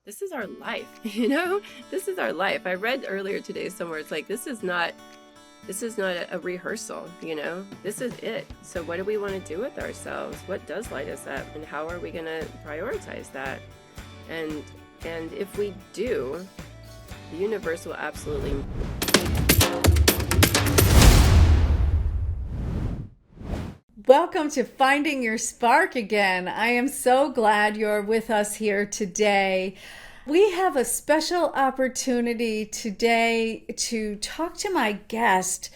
this is our life, this is our life. I read earlier today somewhere, it's like, this is not a rehearsal, this is it. So what do we want to do with ourselves? What does light us up, and how are we going to prioritize that? And if we do, the universe will absolutely. Welcome to Finding Your Spark again. I am so glad you're with us here today. We have a special opportunity today to talk to my guest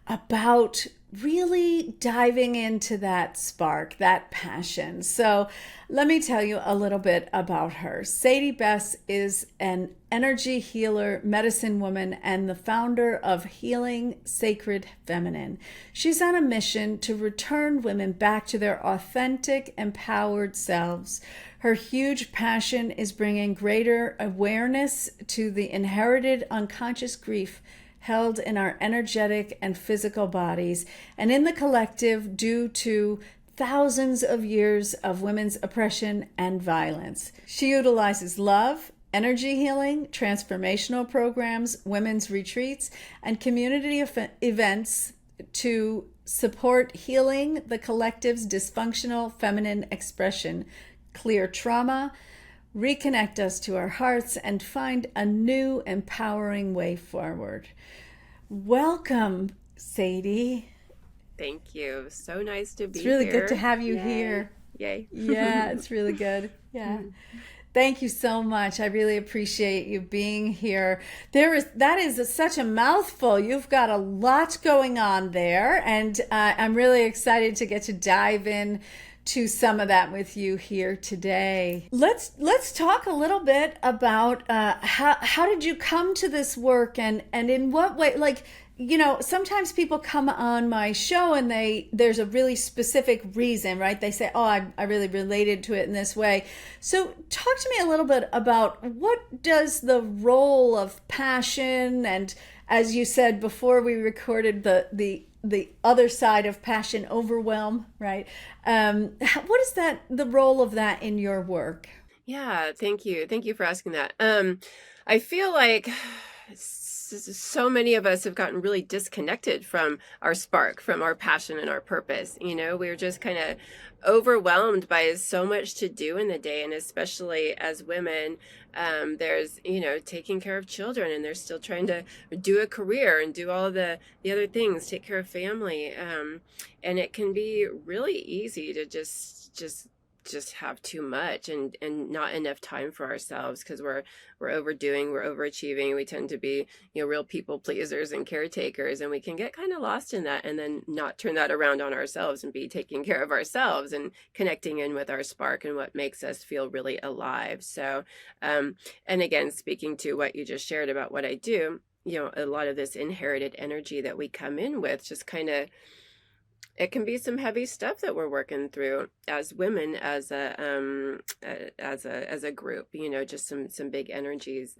about really diving into that spark, that passion. So let me tell you a little bit about her. Saidi Bess is an energy healer, medicine woman, and the founder of Healing Sacred Feminine. She's on a mission to return women back to their authentic, empowered selves. Her huge passion is bringing greater awareness to the inherited unconscious grief held in our energetic and physical bodies, and in the collective due to thousands of years of women's oppression and violence. She utilizes love, energy healing, transformational programs, women's retreats, and community events to support healing the collective's dysfunctional feminine expression, clear trauma, reconnect us to our hearts, and find a new empowering way forward. Welcome, Saidi. Thank you. So nice to be It's really here. good to have you Yay. here. Yay. Yeah, it's really good. Yeah. Thank you so much. I really appreciate you being here. That is such a mouthful. You've got a lot going on there, and I'm really excited to get to dive in to some of that with you here today. Let's talk a little bit about how did you come to this work, and in what way? Like, sometimes people come on my show and there's a really specific reason, right? They say, oh, I really related to it in this way. So talk to me a little bit about what does the role of passion, and as you said before we recorded, the other side of passion, overwhelm, right? What is the role of that in your work? Yeah, thank you. Thank you for asking that. I feel like so many of us have gotten really disconnected from our spark, from our passion and our purpose. We're just kind of overwhelmed by so much to do in the day. And especially as women, there's, taking care of children, and they're still trying to do a career and do all the other things, take care of family. And it can be really easy to just have too much and not enough time for ourselves, because we're overdoing, we're overachieving. We tend to be, real people pleasers and caretakers, and we can get kind of lost in that, and then not turn that around on ourselves and be taking care of ourselves and connecting in with our spark and what makes us feel really alive. So, and again, speaking to what you just shared about what I do, a lot of this inherited energy that we come in with, just kind of, it can be some heavy stuff that we're working through as women, as a group, just some big energies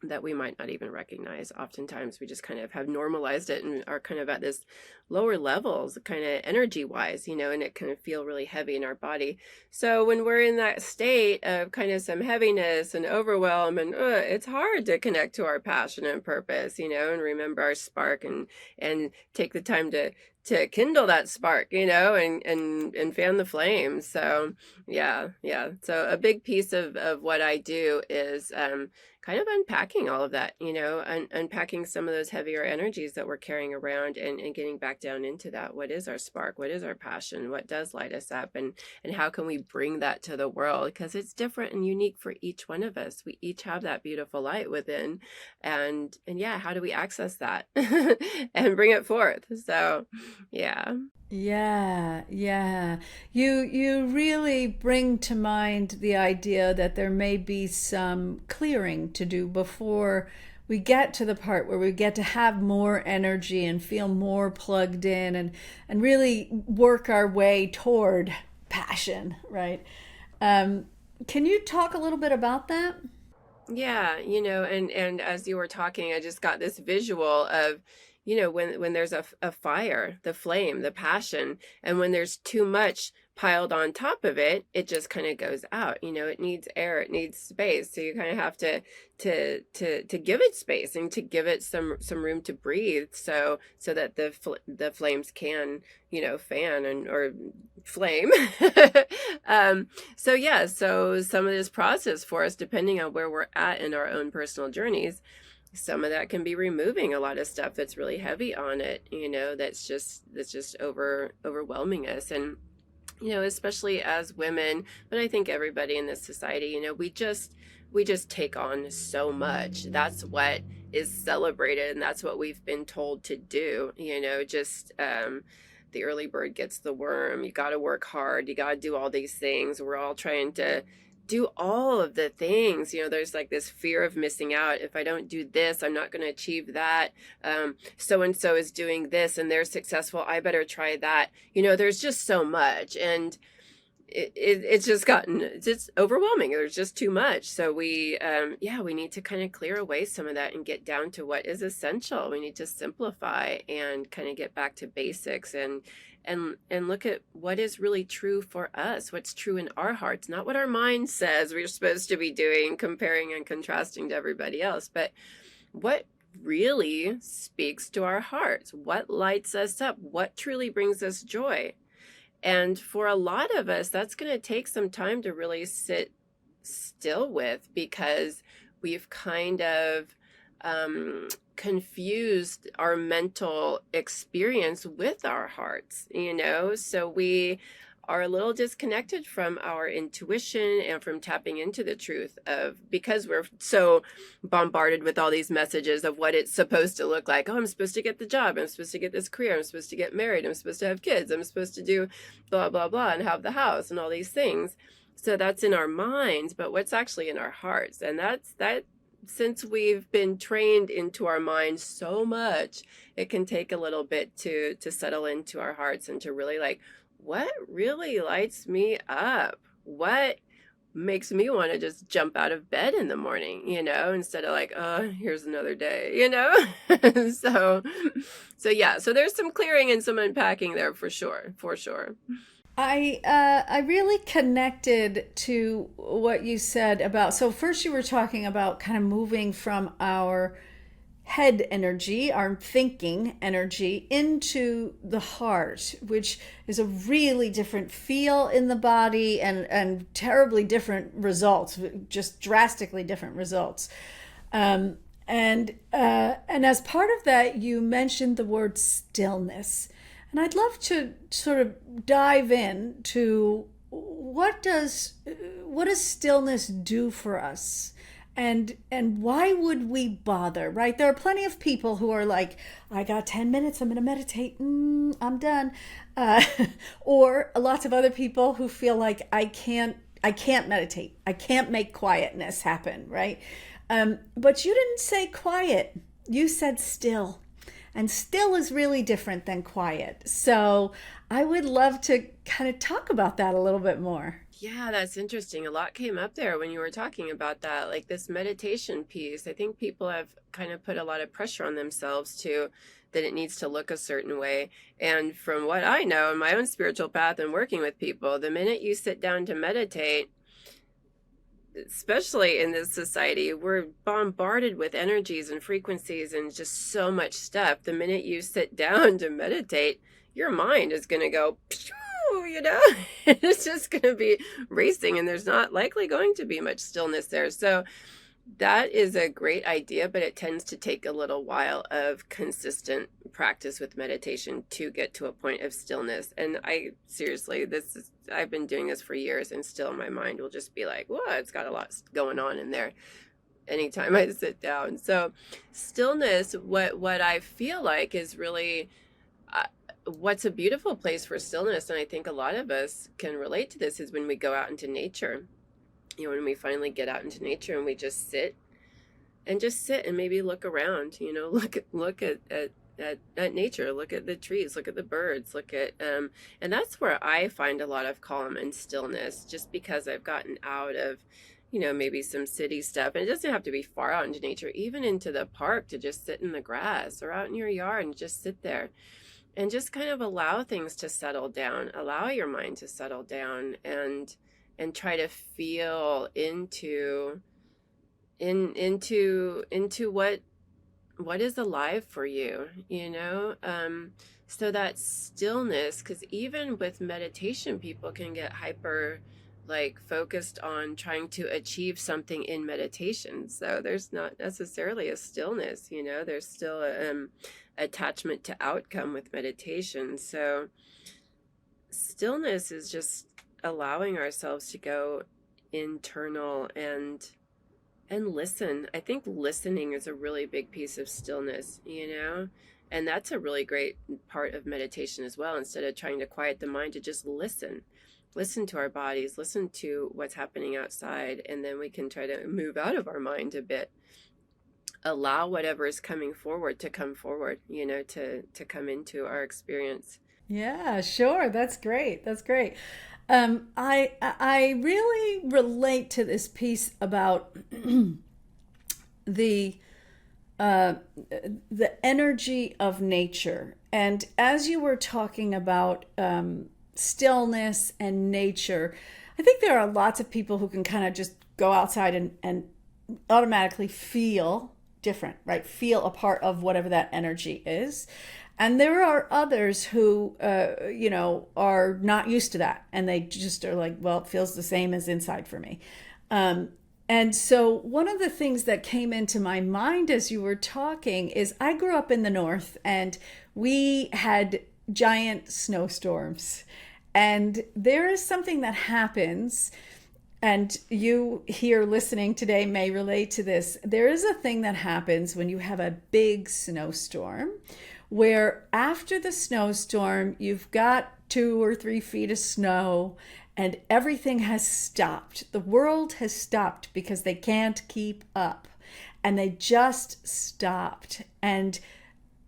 that we might not even recognize. Oftentimes we just kind of have normalized it and are kind of at this lower levels, kind of energy wise, and it can feel really heavy in our body. So when we're in that state of kind of some heaviness and overwhelm, and it's hard to connect to our passion and purpose, and remember our spark, and take the time to kindle that spark, and fan the flames. So yeah. So a big piece of what I do is kind of unpacking all of that, unpacking some of those heavier energies that we're carrying around, and getting back down into that. What is our spark? What is our passion? What does light us up? And how can we bring that to the world? Because it's different and unique for each one of us. We each have that beautiful light within. And yeah, how do we access that and bring it forth? So yeah. Yeah. You really bring to mind the idea that there may be some clearing to do before we get to the part where we get to have more energy and feel more plugged in, and really work our way toward passion, right? Can you talk a little bit about that? Yeah, and as you were talking, I just got this visual of, when there's a fire, the flame, the passion, and when there's too much, piled on top of it, it just kind of goes out. It needs air, it needs space. So you kind of have to give it space and to give it some room to breathe, so that the flames can, fan and or flame. So yeah, so some of this process for us, depending on where we're at in our own personal journeys, some of that can be removing a lot of stuff that's really heavy on it, that's just overwhelming us. And especially as women, but I think everybody in this society, we just take on so much. That's what is celebrated, and that's what we've been told to do. Just the early bird gets the worm. You got to work hard. You got to do all these things. We're all trying to do all of the things. There's like this fear of missing out. If I don't do this, I'm not going to achieve that. So and so is doing this and they're successful, I better try that. There's just so much, and it's just overwhelming. There's just too much. So we need to kind of clear away some of that and get down to what is essential. We need to simplify and kind of get back to basics, and look at what is really true for us, what's true in our hearts, not what our mind says we're supposed to be doing, comparing and contrasting to everybody else, but what really speaks to our hearts, what lights us up, what truly brings us joy. And for a lot of us, that's going to take some time to really sit still with, because we've kind of confused our mental experience with our hearts, so we are a little disconnected from our intuition and from tapping into the truth because we're so bombarded with all these messages of what it's supposed to look like. Oh, I'm supposed to get the job. I'm supposed to get this career. I'm supposed to get married. I'm supposed to have kids. I'm supposed to do blah, blah, blah, and have the house and all these things. So that's in our minds, but what's actually in our hearts? And that since we've been trained into our minds so much, it can take a little bit to settle into our hearts and to really what really lights me up? What makes me want to just jump out of bed in the morning, instead of oh, here's another day, so yeah, so there's some clearing and some unpacking there for sure, for sure. I really connected to what you said about, so first you were talking about kind of moving from our head energy, our thinking energy, into the heart, which is a really different feel in the body, and terribly different results, just drastically different results. And as part of that, you mentioned the word stillness. And I'd love to sort of dive in to what does stillness do for us? And why would we bother, right? There are plenty of people who are like, I got 10 minutes, I'm going to meditate, I'm done. Or lots of other people who feel like I can't meditate. I can't make quietness happen, right? But you didn't say quiet. You said still. And still is really different than quiet. So I would love to kind of talk about that a little bit more. Yeah, that's interesting. A lot came up there when you were talking about that, like this meditation piece. I think people have kind of put a lot of pressure on themselves too, that it needs to look a certain way. And from what I know in my own spiritual path and working with people, the minute you sit down to meditate, especially in this society, we're bombarded with energies and frequencies and just so much stuff. The minute you sit down to meditate, your mind is going to go, it's just going to be racing, and there's not likely going to be much stillness there. So that is a great idea, but it tends to take a little while of consistent practice with meditation to get to a point of stillness. And I've been doing this for years, and still my mind will just be like, whoa, it's got a lot going on in there anytime I sit down. So stillness, what I feel like is really what's a beautiful place for stillness, and I think a lot of us can relate to this, is when we go out into nature. When we finally get out into nature and we just sit and maybe look around, look at nature, look at the trees, look at the birds, look at and that's where I find a lot of calm and stillness, just because I've gotten out of maybe some city stuff. And it doesn't have to be far out into nature, even into the park, to just sit in the grass or out in your yard and just sit there. and just kind of allow things to settle down, allow your mind to settle down, and try to feel into what is alive for you, so that stillness, because even with meditation, people can get hyper like focused on trying to achieve something in meditation, so there's not necessarily a stillness, there's still a attachment to outcome with meditation. So stillness is just allowing ourselves to go internal and listen. I think listening is a really big piece of stillness. And that's a really great part of meditation as well. Instead of trying to quiet the mind, to just listen. Listen to our bodies, listen to what's happening outside, and then we can try to move out of our mind a bit. Allow whatever is coming forward to come forward, to come into our experience. Yeah, sure. That's great. That's great. I really relate to this piece about the uh, the energy of nature. And as you were talking about stillness and nature, I think there are lots of people who can kind of just go outside and automatically feel different, right? Feel a part of whatever that energy is. And there are others who, are not used to that. And they just are like, well, it feels the same as inside for me. Um, and so, one of the things that came into my mind as you were talking is I grew up in the North and we had giant snowstorms. And there is something that happens, and you here listening today may relate to this. There is a thing that happens when you have a big snowstorm where after the snowstorm, you've got 2 or 3 feet of snow and everything has stopped. The world has stopped because they can't keep up, and they just stopped. And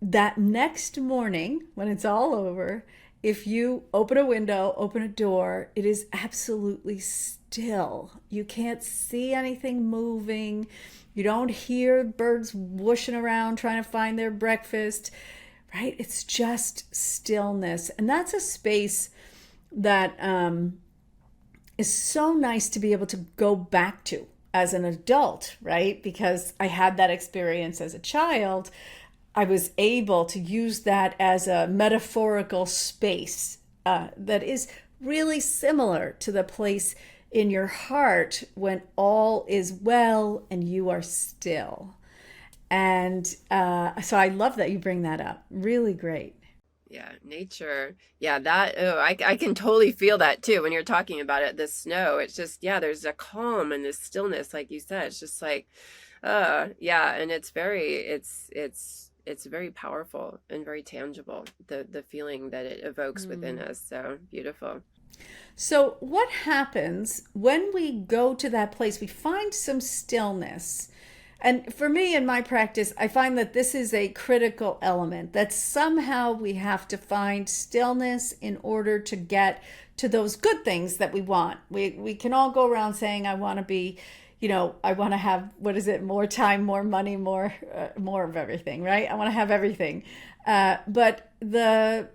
that next morning, when it's all over, if you open a window, open a door, it is absolutely still. You can't see anything moving. You don't hear birds whooshing around trying to find their breakfast, right? It's just stillness. And that's a space that is so nice to be able to go back to as an adult, right? Because I had that experience as a child. I was able to use that as a metaphorical space that is really similar to the place in your heart when all is well and you are still. And so I love that you bring that up. Really great. Yeah, nature. Yeah, that, oh, I can totally feel that too when you're talking about it. The snow, it's just, yeah, there's a calm and this stillness, like you said. It's just like, yeah, and it's very powerful and very tangible, the feeling that it evokes within us. So beautiful. So, what happens when we go to that place? We find some stillness. And for me, in my practice, I find that this is a critical element, that somehow we have to find stillness in order to get to those good things that we want. We can all go around saying, I want to be, I want to have, what is it, more time, more money, more of everything, right? I want to have everything. But the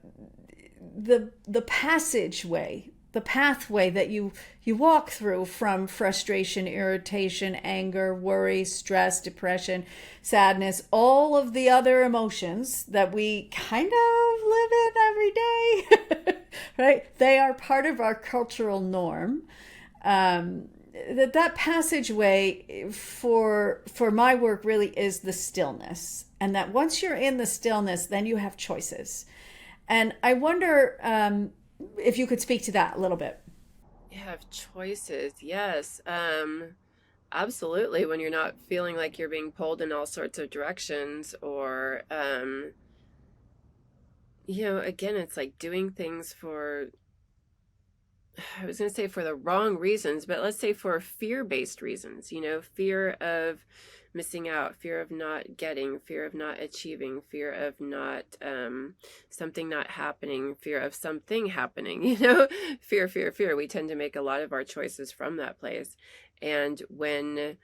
passageway, the pathway that you walk through from frustration, irritation, anger, worry, stress, depression, sadness, all of the other emotions that we kind of live in every day, right? They are part of our cultural norm. That passageway for my work really is the stillness, and that once you're in the stillness, then you have choices. And I wonder if you could speak to that a little bit. You have choices. Yes. Absolutely. When you're not feeling like you're being pulled in all sorts of directions, or, again, it's like doing things for, I was going to say for the wrong reasons, but let's say for fear-based reasons, fear of missing out, fear of not getting, fear of not achieving, fear of not, something not happening, fear of something happening, fear, fear, fear. We tend to make a lot of our choices from that place. And when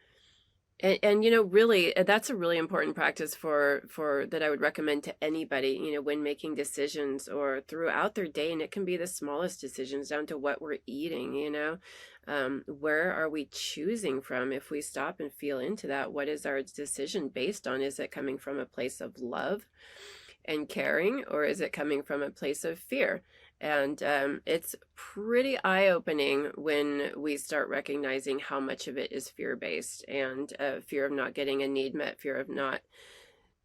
And really, that's a really important practice for that I would recommend to anybody, when making decisions or throughout their day. And it can be the smallest decisions down to what we're eating. Where are we choosing from? If we stop and feel into that, what is our decision based on? Is it coming from a place of love and caring, or is it coming from a place of fear? And it's pretty eye-opening when we start recognizing how much of it is fear-based, and fear of not getting a need met, fear of not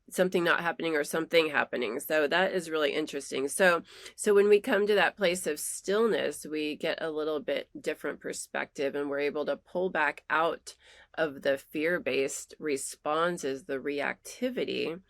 something not happening or something happening. So that is really interesting. So when we come to that place of stillness, we get a little bit different perspective, and we're able to pull back out of the fear-based responses, the reactivity,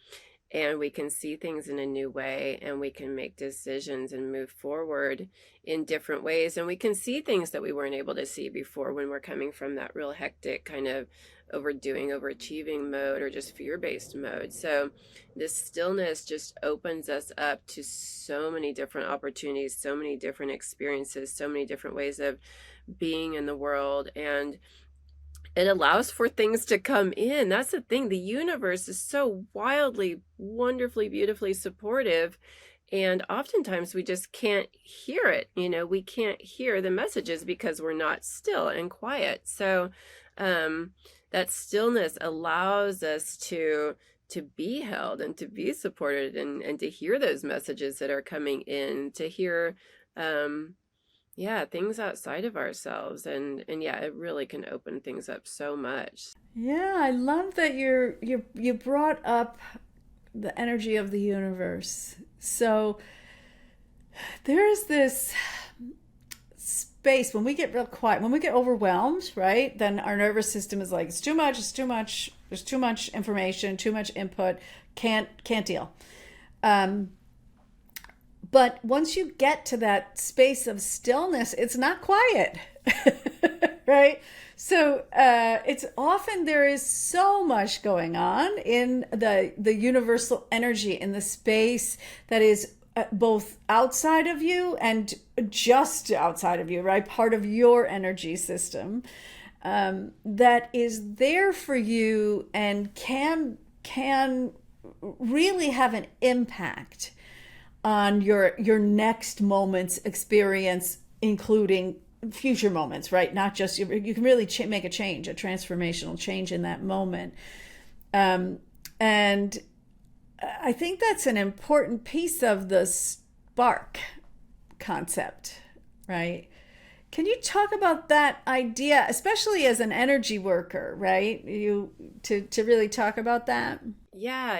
and we can see things in a new way, and we can make decisions and move forward in different ways, and we can see things that we weren't able to see before when we're coming from that real hectic kind of overdoing, overachieving mode, or just fear-based mode. So this stillness just opens us up to so many different opportunities, so many different experiences, so many different ways of being in the world, and it allows for things to come in. That's the thing. The universe is so wildly, wonderfully, beautifully supportive. And oftentimes we just can't hear it. We can't hear the messages because we're not still and quiet. So that stillness allows us to be held and to be supported, and to hear those messages that are coming in, to hear yeah, things outside of ourselves. And yeah, it really can open things up so much. Yeah, I love that you brought up the energy of the universe. So there is this space when we get real quiet, when we get overwhelmed, right? Then our nervous system is like, it's too much, it's too much, there's too much information, too much input, can't deal. Um, but once you get to that space of stillness, it's not quiet, right? So it's often there is so much going on in the universal energy in the space that is both outside of you and just outside of you, right? Part of your energy system that is there for you and can really have an impact on your next moment's experience, including future moments, right? Not just you can really make a change, a transformational change in that moment. And I think that's an important piece of the spark concept, right? Can you talk about that idea, especially as an energy worker, right? You to really talk about that? Yeah.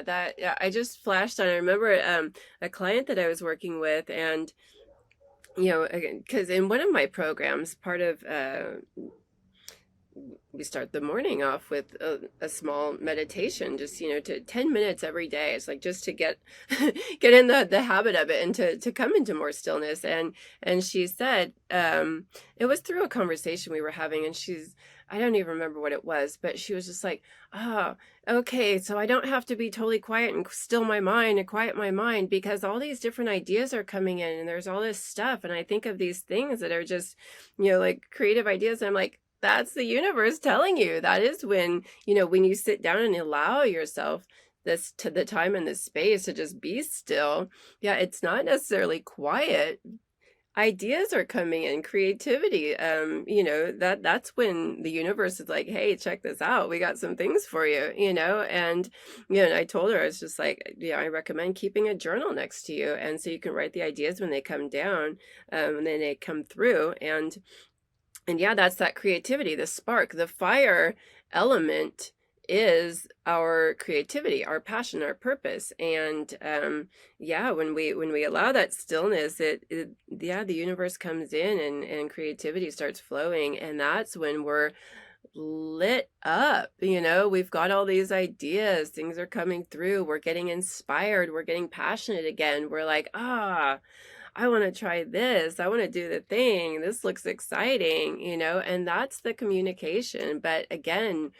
That, yeah, I just flashed on. I remember a client that I was working with, and because in one of my programs, part of we start the morning off with a small meditation, just to 10 minutes every day. It's like just to get get in the habit of it, and to come into more stillness. And she said, it was through a conversation we were having, and I don't even remember what it was, but she was just like, oh, okay, so I don't have to be totally quiet and still my mind and quiet my mind, because all these different ideas are coming in, and there's all this stuff, and I think of these things that are just like creative ideas, and I'm like, that's the universe telling you. That is when you sit down and allow yourself this to the time and the space to just be still. Yeah, it's not necessarily quiet. Ideas are coming in, creativity. That's when the universe is like, hey, check this out. We got some things for you. And I told her, I was just like, I recommend keeping a journal next to you. And so you can write the ideas when they come down, and then they come through. And yeah, that's that creativity, the spark, the fire element is our creativity, our passion, our purpose. And yeah, when we allow that stillness, yeah, the universe comes in, and creativity starts flowing, and that's when we're lit up. We've got all these ideas, things are coming through, we're getting inspired, we're getting passionate again. We're like, I want to try this. I want to do the thing. This looks exciting. And that's the communication. But again,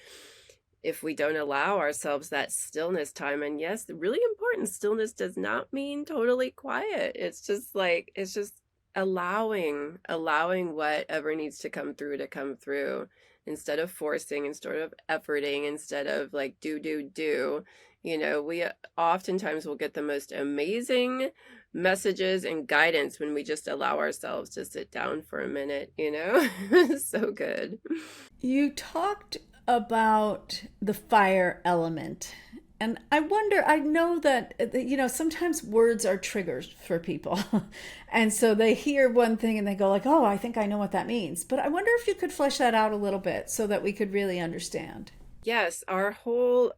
if we don't allow ourselves that stillness time, and yes, the really important, stillness does not mean totally quiet. It's just allowing whatever needs to come through, instead of forcing, instead of efforting, instead of like do. We oftentimes will get the most amazing messages and guidance when we just allow ourselves to sit down for a minute. So good. You talked about the fire element. And I wonder, I know that, sometimes words are triggers for people. And so they hear one thing and they go like, oh, I think I know what that means. But I wonder if you could flesh that out a little bit so that we could really understand. Yes, our whole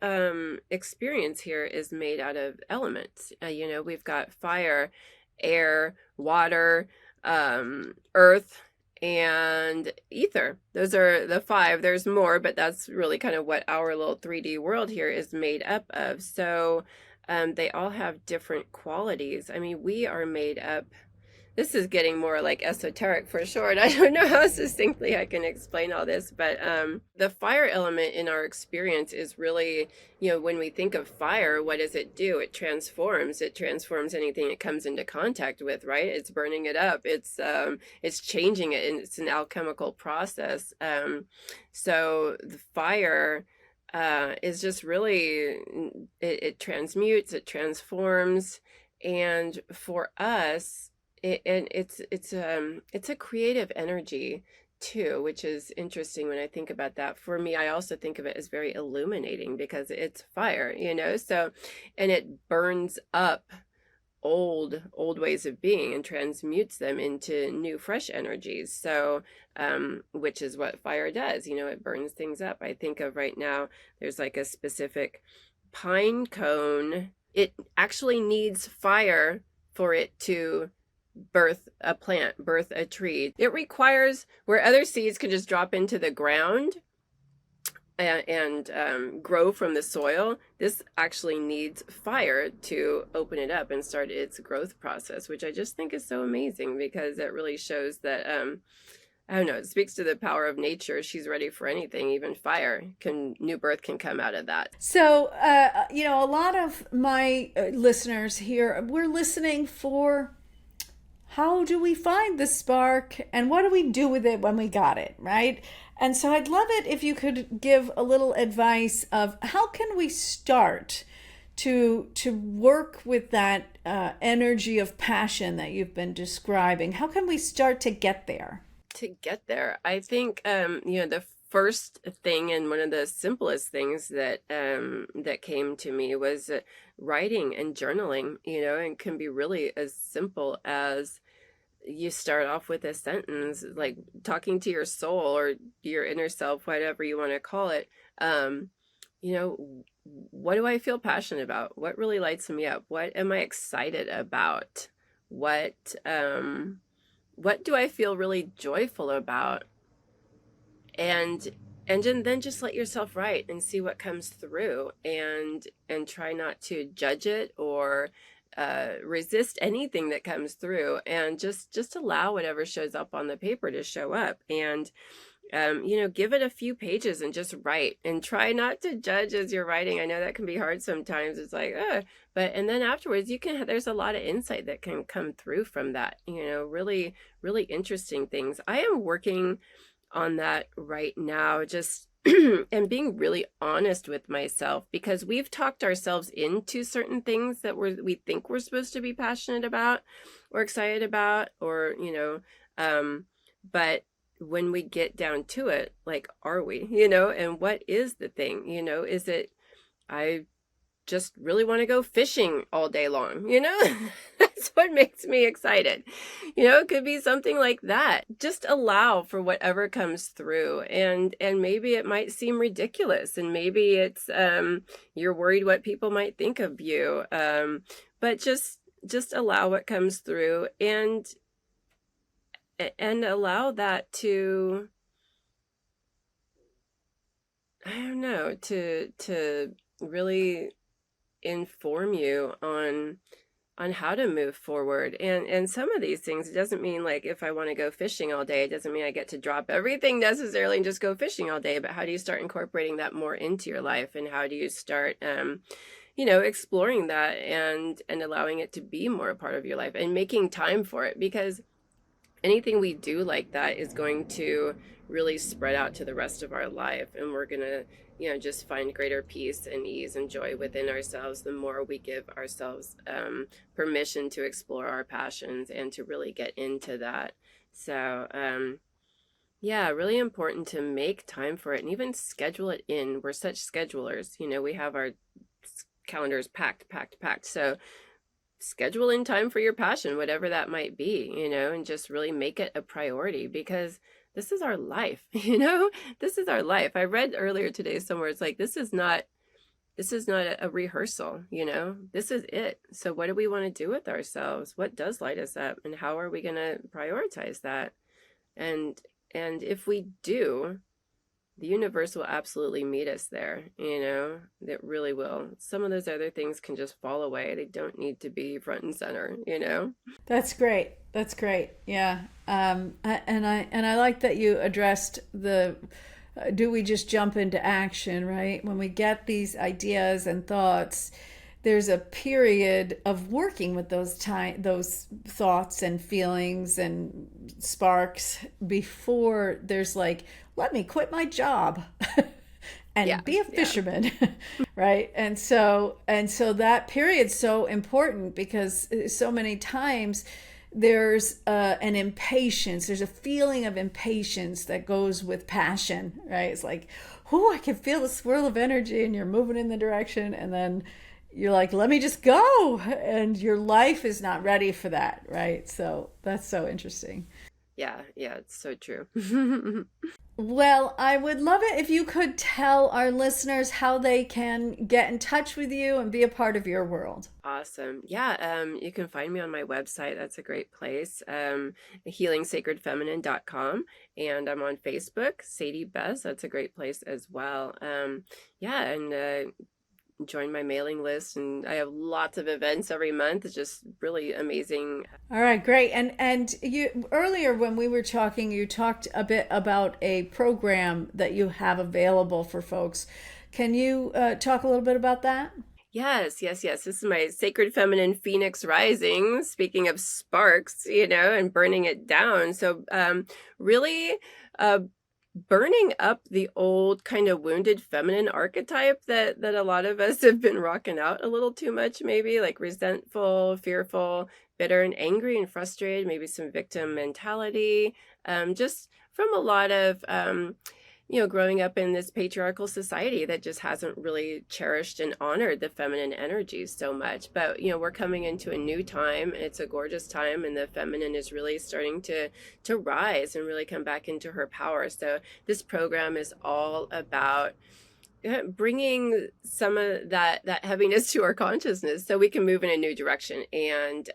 experience here is made out of elements. We've got fire, air, water, earth, and ether. Those are the five. There's more, but that's really kind of what our little 3D world here is made up of. So they all have different qualities. I mean, we are made up. This is getting more like esoteric for sure, and I don't know how succinctly I can explain all this, but the fire element in our experience is really, when we think of fire, what does it do? It transforms. It transforms anything it comes into contact with, right? It's burning it up. It's changing it, and it's an alchemical process. So the fire is just really, it transmutes, it transforms, and for us, it's a creative energy too, which is interesting when I think about that. For me, I also think of it as very illuminating because it's fire. So, and it burns up old ways of being and transmutes them into new fresh energies. So which is what fire does. It burns things up. I think of right now, there's like a specific pine cone. It actually needs fire for it to birth a plant, birth a tree. It requires, where other seeds can just drop into the ground and grow from the soil, this actually needs fire to open it up and start its growth process, which I just think is so amazing because it really shows that I don't know, it speaks to the power of nature. She's ready for anything, even fire. New birth can come out of that. So, a lot of my listeners here, we're listening for how do we find the spark and what do we do with it when we got it, right? And so I'd love it if you could give a little advice of how can we start to work with that energy of passion that you've been describing. How can we start to get there? To get there, I think the first thing and one of the simplest things that came to me was writing and journaling. And can be really as simple as you start off with a sentence, like talking to your soul or your inner self, whatever you want to call it. What do I feel passionate about? What really lights me up? What am I excited about? What do I feel really joyful about? And then just let yourself write and see what comes through, and try not to judge it or resist anything that comes through, and just allow whatever shows up on the paper to show up, and give it a few pages and just write, and try not to judge as you're writing. I know that can be hard sometimes. It's like, and then afterwards there's a lot of insight that can come through from that, really, really interesting things. I am working on that right now, just and being really honest with myself, because we've talked ourselves into certain things that we think we're supposed to be passionate about or excited about, or but when we get down to it, like, are we, and what is the thing, is it, I just really want to go fishing all day long, that's what makes me excited. It could be something like that. Just allow for whatever comes through, and maybe it might seem ridiculous, and maybe it's you're worried what people might think of you, but just allow what comes through, and allow that to, I don't know, to really inform you on how to move forward. And some of these things, it doesn't mean like if I want to go fishing all day, it doesn't mean I get to drop everything necessarily and just go fishing all day. But how do you start incorporating that more into your life, and how do you start exploring that and allowing it to be more a part of your life and making time for it? Because anything we do like that is going to really spread out to the rest of our life, and we're going to just find greater peace and ease and joy within ourselves the more we give ourselves permission to explore our passions and to really get into that. So yeah, really important to make time for it and even schedule it in. We're such schedulers, we have our calendars packed, packed, packed. So schedule in time for your passion, whatever that might be, and just really make it a priority, because this is our life, this is our life. I read earlier today somewhere, it's like, this is not a rehearsal, this is it. So what do we want to do with ourselves? What does light us up, and how are we going to prioritize that? And if we do, the universe will absolutely meet us there, it really will. Some of those other things can just fall away. They don't need to be front and center. That's great. That's great. Yeah. And I like that you addressed the do we just jump into action, right? When we get these ideas and thoughts, there's a period of working with those thoughts and feelings and sparks before there's like, let me quit my job Yeah, and be a yeah, fisherman. Right? And so that period's so important because so many times there's an impatience, there's a feeling of impatience that goes with passion, right? It's like, oh, I can feel the swirl of energy and you're moving in the direction, and then you're like, let me just go, and your life is not ready for that, right? So that's so interesting. yeah, yeah, it's so true. Well, I would love it if you could tell our listeners how they can get in touch with you and be a part of your world. Awesome. Yeah, you can find me on my website. That's a great place. Healingsacredfeminine.com. And I'm on Facebook, Saidi Bess. That's a great place as well. Yeah, and join my mailing list, and I have lots of events every month. It's just really amazing. All right, great. And you earlier when we were talking, you talked a bit about a program that you have available for folks. Can you talk a little bit about that? Yes, yes, yes. This is my Sacred Feminine Phoenix Rising. Speaking of sparks, and burning it down. So, really, uh, burning up the old kind of wounded feminine archetype that a lot of us have been rocking out a little too much, maybe like resentful, fearful, bitter and angry and frustrated, maybe some victim mentality, just from a lot of growing up in this patriarchal society that just hasn't really cherished and honored the feminine energies so much. But, we're coming into a new time, and it's a gorgeous time, and the feminine is really starting to rise and really come back into her power. So this program is all about bringing some of that heaviness to our consciousness so we can move in a new direction, and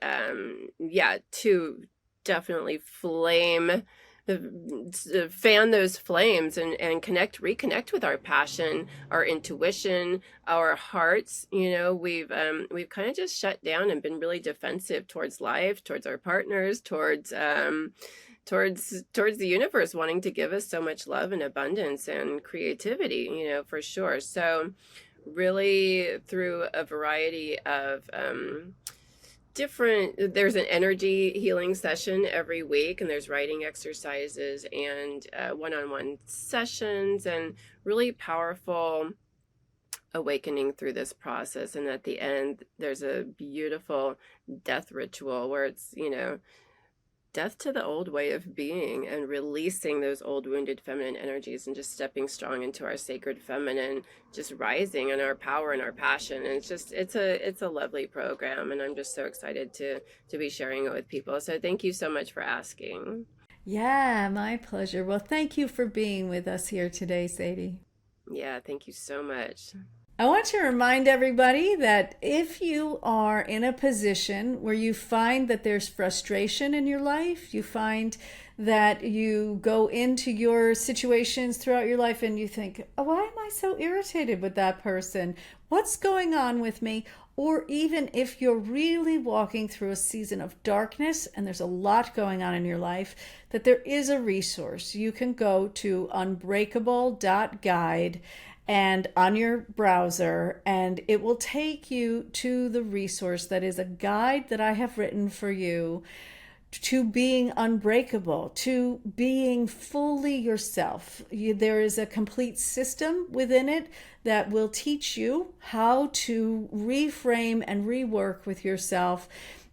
yeah, to definitely fan those flames and reconnect with our passion, our intuition, our hearts. We've kind of just shut down and been really defensive towards life, towards our partners, towards the universe wanting to give us so much love and abundance and creativity, for sure. So really, through a variety of there's an energy healing session every week, and there's writing exercises and one-on-one sessions, and really powerful awakening through this process. And at the end, there's a beautiful death ritual where it's death to the old way of being, and releasing those old wounded feminine energies, and just stepping strong into our sacred feminine, just rising in our power and our passion. And it's a lovely program, and I'm just so excited to be sharing it with people. So thank you so much for asking. Yeah, my pleasure. Well, thank you for being with us here today, Sadie. Yeah, thank you so much. I want to remind everybody that if you are in a position where you find that there's frustration in your life, you find that you go into your situations throughout your life and you think, oh, why am I so irritated with that person? What's going on with me? Or even if you're really walking through a season of darkness and there's a lot going on in your life, that there is a resource. You can go to unbreakable.guide and on your browser, and it will take you to the resource that is a guide that I have written for you to being unbreakable, to being fully yourself. There is a complete system within it that will teach you how to reframe and rework with yourself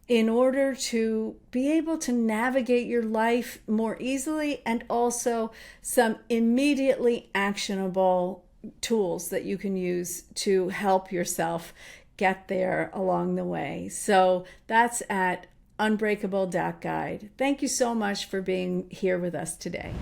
in order to be able to navigate your life more easily, and also some immediately actionable tools that you can use to help yourself get there along the way. So that's at unbreakable.guide. Thank you so much for being here with us today.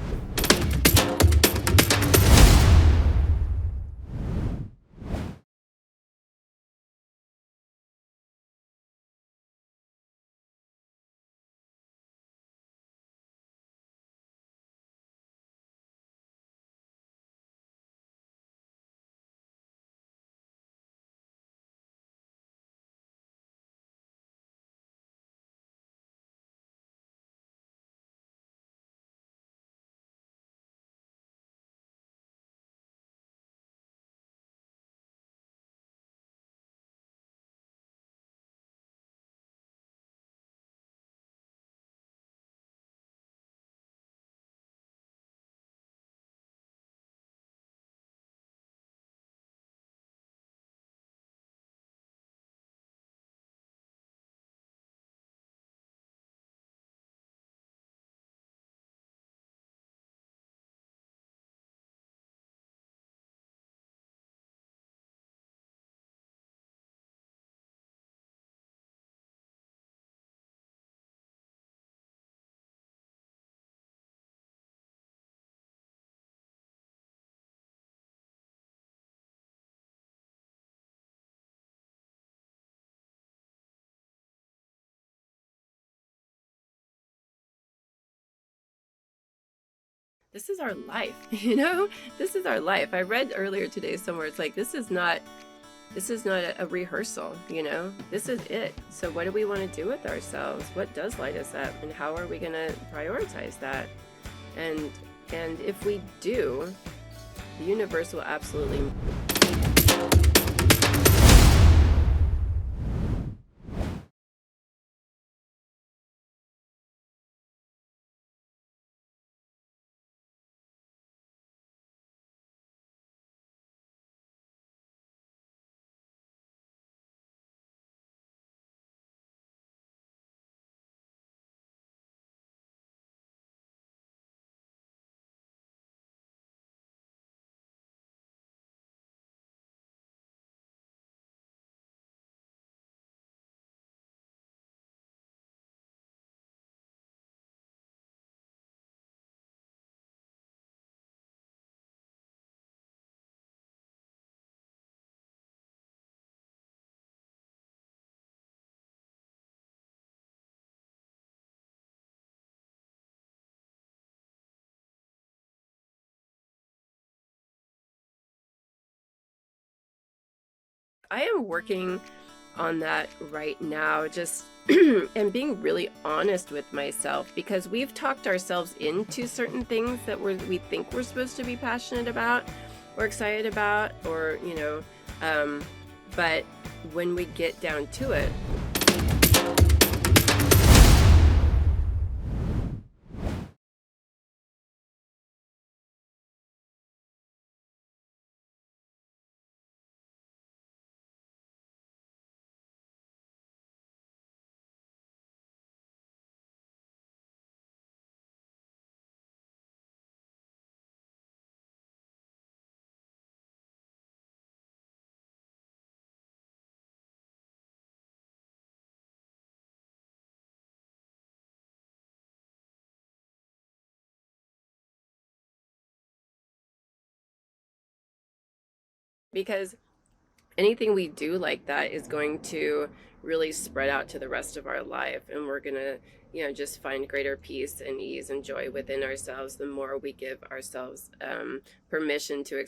This is our life, you know? This is our life. I read earlier today somewhere, it's like, this is not a rehearsal, you know? This is it. So what do we want to do with ourselves? What does light us up? And how are we going to prioritize that? And if we do, the universe will absolutely I am working on that right now, just and being really honest with myself, because we've talked ourselves into certain things that we think we're supposed to be passionate about or excited about, or but when we get down to it, because anything we do like that is going to really spread out to the rest of our life, and we're gonna just find greater peace and ease and joy within ourselves the more we give ourselves permission to